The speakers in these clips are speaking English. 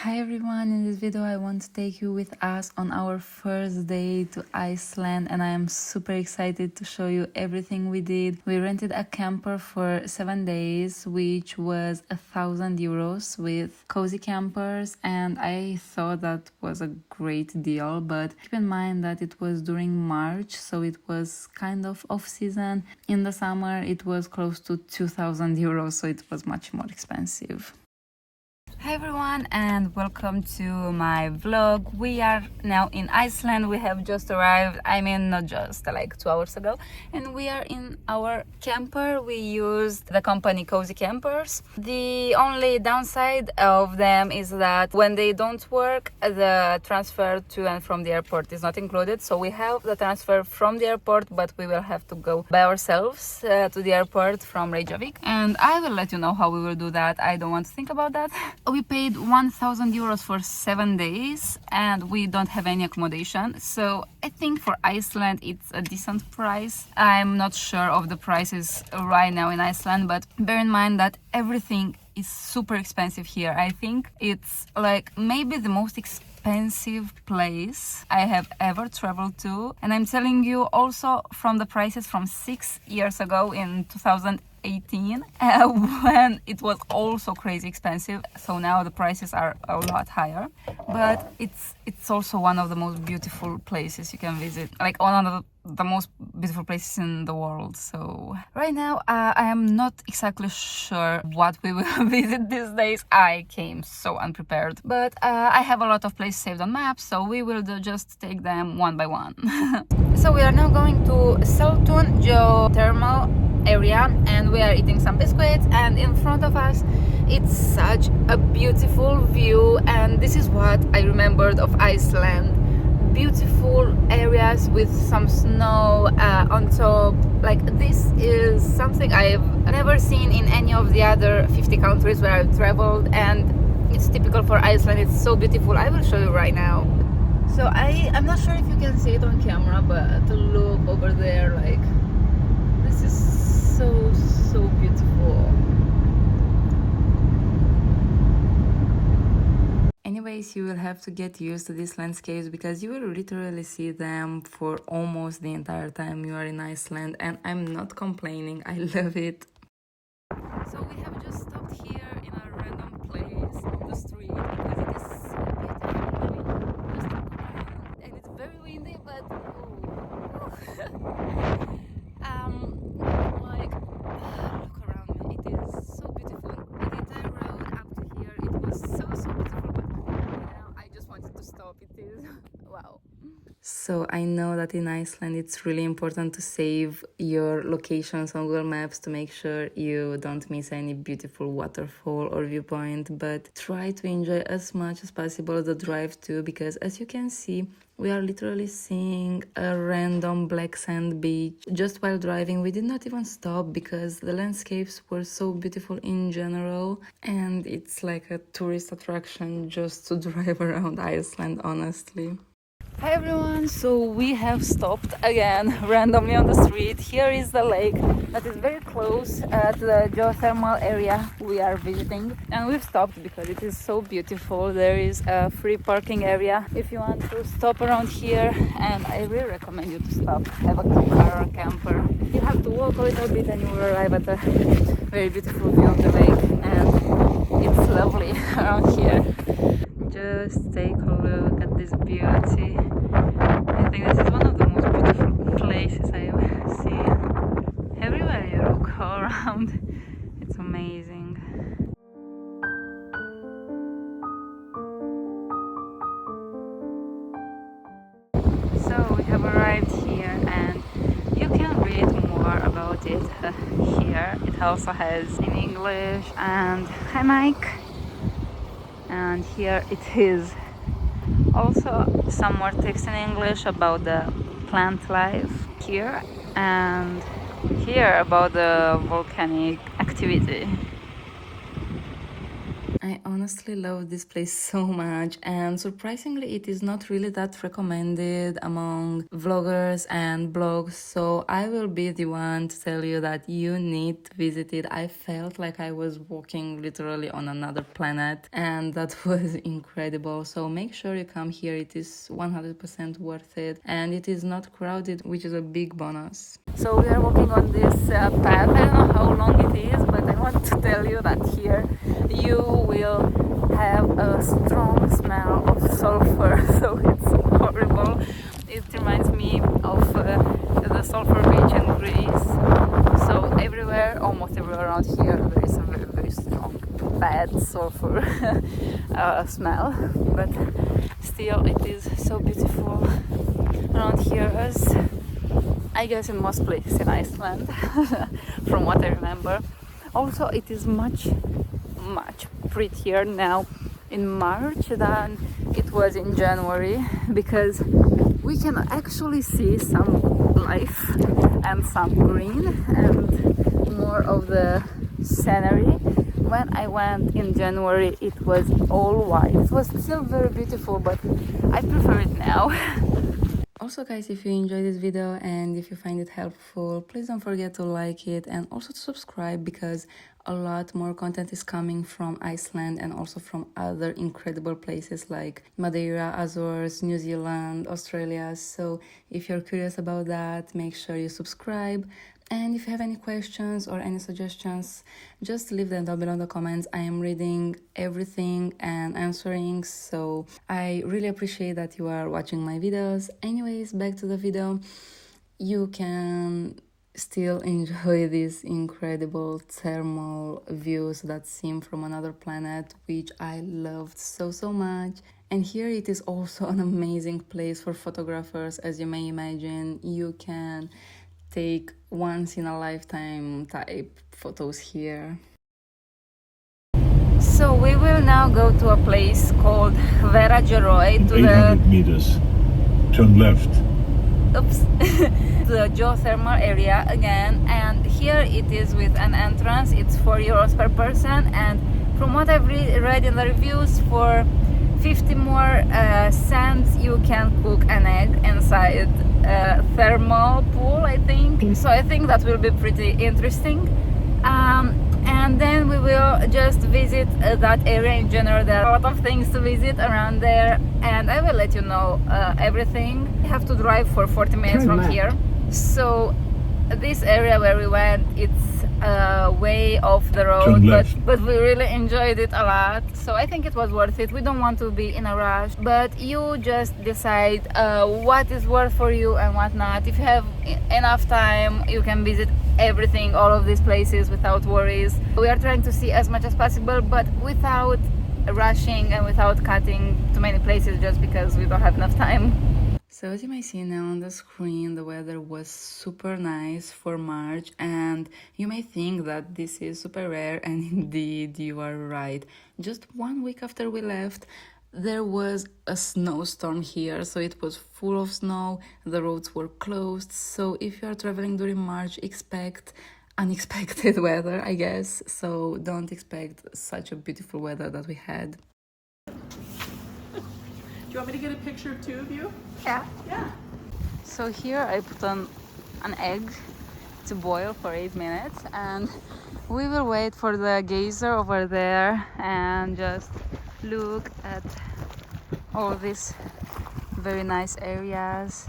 Hi everyone, in this video I want to take you with us on our first day to Iceland and I am super excited to show you everything we did. We rented a camper for 7 days, which was 1,000 euros with cozy campers, and I thought that was a great deal, but keep in mind that it was during March, so it was kind of off season. In the summer it was close to 2,000 euros, so it was much more expensive. Hi everyone and welcome to my vlog. We are now in Iceland. We have just arrived, not just like 2 hours ago, and we are in our camper. We used the company Cozy Campers. The only downside of them is that when they don't work, the transfer to and from the airport is not included. So we have the transfer from the airport, but we will have to go by ourselves to the airport from Reykjavik, and I will let you know how we will do that. I don't want to think about that. We paid 1,000 euros for 7 days and we don't have any accommodation, so I think for Iceland it's a decent price. I'm not sure of the prices right now in Iceland, but bear in mind that everything is super expensive here. I think it's like maybe the most expensive place I have ever traveled to, and I'm telling you also from the prices from 6 years ago in 2018 when it was also crazy expensive. So now the prices are a lot higher, but it's also one of the most beautiful places you can visit, like one of the most beautiful places in the world. So right now I am not exactly sure what we will visit these days. I came so unprepared, but I have a lot of places saved on maps, so we will just take them one by one. So we are now going to Seltún Geothermal Area and we are eating some biscuits, and in front of us it's such a beautiful view, and this is what I remembered of Iceland. Beautiful areas with some snow on top. Like, this is something I've never seen in any of the other 50 countries where I've traveled, and it's typical for Iceland. It's so beautiful. I will show you right now. So I'm not sure if you can see it on camera, but look over there, like, this is so beautiful. Anyways, you will have to get used to these landscapes because you will literally see them for almost the entire time you are in Iceland, and I'm not complaining. I love it. So we have just stopped here in a random place on the street because it is so beautiful. Just look around, and it's very windy, but like, look around me. It is so beautiful. The entire road up to here, it was so beautiful, but now I just wanted to stop. It is wow. So I know that in Iceland it's really important to save your locations on Google Maps to make sure you don't miss any beautiful waterfall or viewpoint, but try to enjoy as much as possible the drive too, because as you can see, we are literally seeing a random black sand beach. Just while driving, we did not even stop because the landscapes were so beautiful in general, and it's like a tourist attraction just to drive around Iceland, honestly. Hi everyone, so we have stopped again randomly on the street. Here is the lake that is very close to the geothermal area we are visiting, and we've stopped because it is so beautiful. There is a free parking area if you want to stop around here, and I really recommend you to stop, have a car or camper. You have to walk a little bit and you will arrive at a very beautiful view of the lake, and it's lovely around here. Just take a look at this beauty. I think this is one of the most beautiful places I've seen. Everywhere you look all around, it's amazing. So we have arrived here and you can read more about it here. It also has in English and hi Mike. And here it is also some more text in English about the plant life here, and here about the volcanic activity. I honestly love this place so much, and surprisingly it is not really that recommended among vloggers and blogs, so I will be the one to tell you that you need to visit it. I felt like I was walking literally on another planet, and that was incredible. So make sure you come here, it is 100% worth it, and it is not crowded, which is a big bonus. So we are walking on this path. I don't know how long it is, but I want to tell you that here you will have a strong smell of sulfur, so it's horrible. It reminds me of the sulfur beach in Greece. So everywhere, almost everywhere around here, there is a very, very strong, bad sulfur smell. But still, it is so beautiful around here, as I guess in most places in Iceland, from what I remember. Also, it is much prettier now in March than it was in January, because we can actually see some life and some green and more of the scenery. When I went in January, it was all white. It was still very beautiful, but I prefer it now. Also guys, if you enjoyed this video and if you find it helpful, please don't forget to like it and also to subscribe, because a lot more content is coming from Iceland and also from other incredible places like Madeira, Azores, New Zealand, Australia. So if you're curious about that, make sure you subscribe. And if you have any questions or any suggestions, just leave them down below in the comments. I am reading everything and answering, so I really appreciate that you are watching my videos. Anyways, back to the video. You can still enjoy these incredible thermal views that seem from another planet, which I loved so much. And here it is also an amazing place for photographers. As you may imagine, you can take once in a lifetime type photos here. So we will now go to a place called Hveragerði, to 800 meters. Turn left. Oops. The geothermal area again, and here it is with an entrance. It's €4 per person, and from what I've read in the reviews, for 50 more cents you can cook an egg inside a thermal pool, I think. So I think that will be pretty interesting. And then we will just visit that area in general. There are a lot of things to visit around there, and I will let you know everything. We have to drive for 40 minutes from here. So this area where we went, it's way off the road, but we really enjoyed it a lot, so I think it was worth it. We don't want to be in a rush, but you just decide what is worth for you and what not. If you have enough time, you can visit everything, all of these places, without worries. We are trying to see as much as possible, but without rushing and without cutting too many places just because we don't have enough time. So as you may see now on the screen, the weather was super nice for March, and you may think that this is super rare, and indeed you are right. Just 1 week after we left, there was a snowstorm here, so it was full of snow, the roads were closed. So if you are traveling during March, expect unexpected weather, I guess. So don't expect such a beautiful weather that we had. Do you want me to get a picture of two of you? Yeah. Yeah. So here I put on an egg to boil for 8 minutes, and we will wait for the geyser over there and just look at all these very nice areas.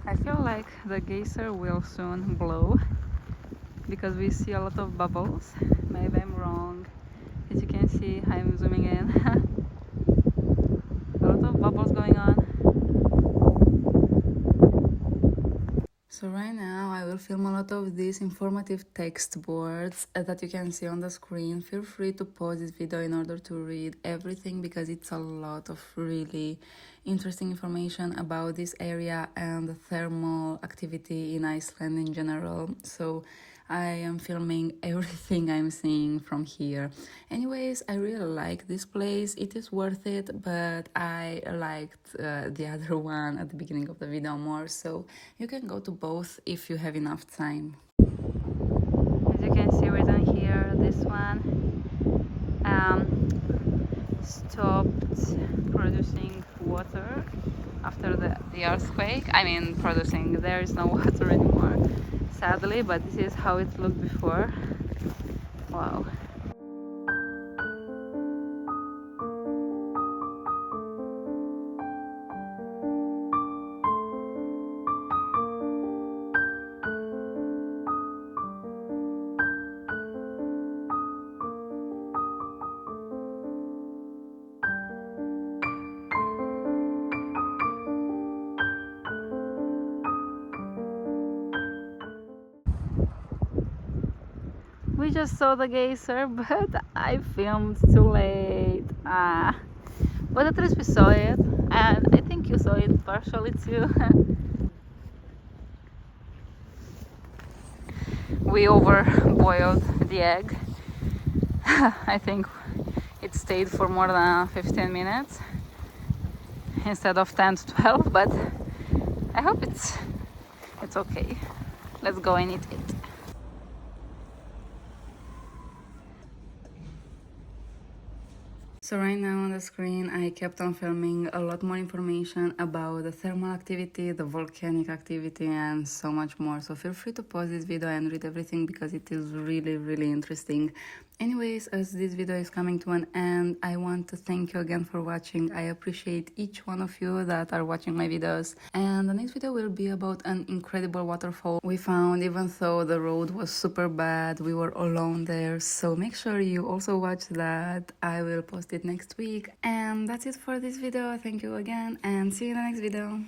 I feel like the geyser will soon blow because we see a lot of bubbles. Maybe I'm wrong. As you can see, I'm zooming in. A lot of bubbles going on. So right now I will film a lot of these informative text boards that you can see on the screen. Feel free to pause this video in order to read everything, because it's a lot of really interesting information about this area and the thermal activity in Iceland in general. So I am filming everything I'm seeing from here. Anyways, I really like this place. It is worth it, but I liked the other one at the beginning of the video more. So you can go to both if you have enough time. As you can see written here, this one stopped producing water after the earthquake. I mean, producing, there is no water anymore, sadly, but this is how it looked before. Wow. We just saw the geyser, but I filmed too late. But at least we saw it, and I think you saw it partially too. We overboiled the egg. I think it stayed for more than 15 minutes instead of 10 to 12, but I hope it's okay. Let's go and eat it. So right now on the screen I kept on filming a lot more information about the thermal activity, the volcanic activity, and so much more. So feel free to pause this video and read everything because it is really interesting. Anyways, as this video is coming to an end, I want to thank you again for watching. I appreciate each one of you that are watching my videos. And the next video will be about an incredible waterfall we found. Even though the road was super bad, we were alone there. So make sure you also watch that. I will post it next week. And that's it for this video. Thank you again and see you in the next video.